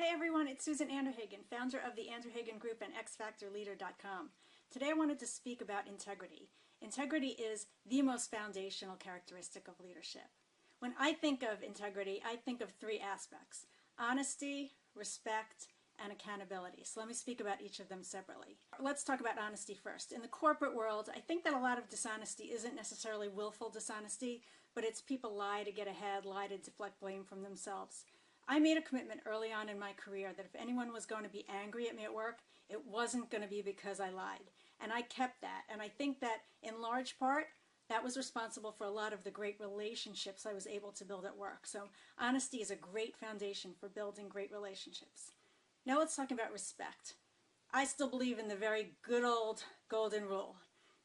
Hey everyone, it's Susan Anderhagen, founder of the Anderhagen Group and xfactorleader.com. Today I wanted to speak about integrity. Integrity is the most foundational characteristic of leadership. When I think of integrity, I think of three aspects: honesty, respect, and accountability. So let me speak about each of them separately. Let's talk about honesty first. In the corporate world, I think that a lot of dishonesty isn't necessarily willful dishonesty, but it's people lie to get ahead, lie to deflect blame from themselves. I made a commitment early on in my career that if anyone was going to be angry at me at work, it wasn't going to be because I lied. And I kept that. And I think that in large part, that was responsible for a lot of the great relationships I was able to build at work. So honesty is a great foundation for building great relationships. Now let's talk about respect. I still believe in the very good old golden rule.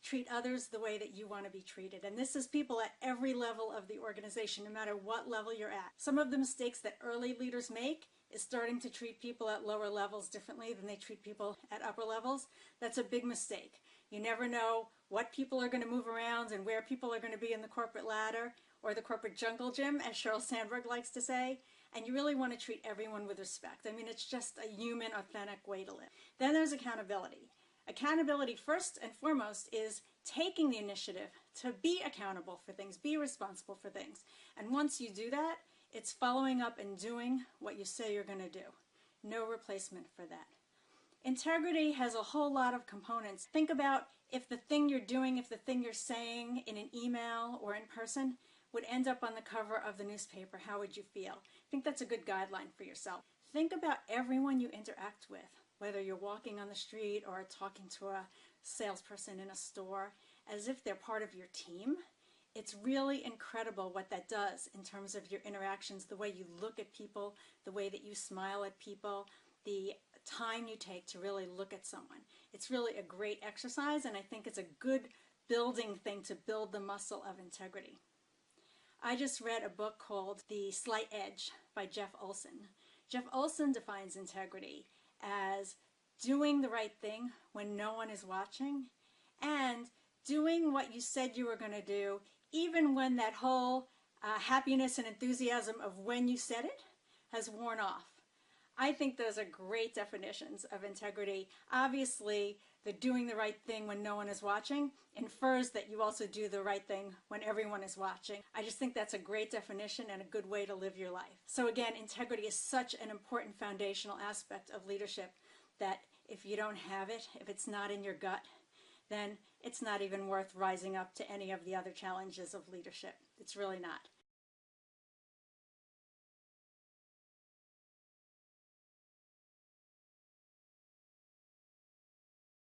Treat others the way that you want to be treated. And this is people at every level of the organization, no matter what level you're at. Some of the mistakes that early leaders make is starting to treat people at lower levels differently than they treat people at upper levels. That's a big mistake. You never know what people are going to move around and where people are going to be in the corporate ladder or the corporate jungle gym, as Sheryl Sandberg likes to say. And you really want to treat everyone with respect. I mean, it's just a human, authentic way to live. Then there's accountability. Accountability, first and foremost, is taking the initiative to be accountable for things, be responsible for things. And once you do that, it's following up and doing what you say you're going to do. No replacement for that. Integrity has a whole lot of components. Think about if the thing you're doing, if the thing you're saying in an email or in person would end up on the cover of the newspaper, how would you feel? I think that's a good guideline for yourself. Think about everyone you interact with, whether you're walking on the street or talking to a salesperson in a store, as if they're part of your team. It's really incredible what that does in terms of your interactions, the way you look at people, the way that you smile at people, the time you take to really look at someone. It's really a great exercise, and I think it's a good building thing to build the muscle of integrity. I just read a book called The Slight Edge by Jeff Olson. Jeff Olson defines integrity as doing the right thing when no one is watching and doing what you said you were going to do even when that whole happiness and enthusiasm of when you said it has worn off. I think those are great definitions of integrity. Obviously, the doing the right thing when no one is watching infers that you also do the right thing when everyone is watching. I just think that's a great definition and a good way to live your life. So again, integrity is such an important foundational aspect of leadership that if you don't have it, if it's not in your gut, then it's not even worth rising up to any of the other challenges of leadership. It's really not.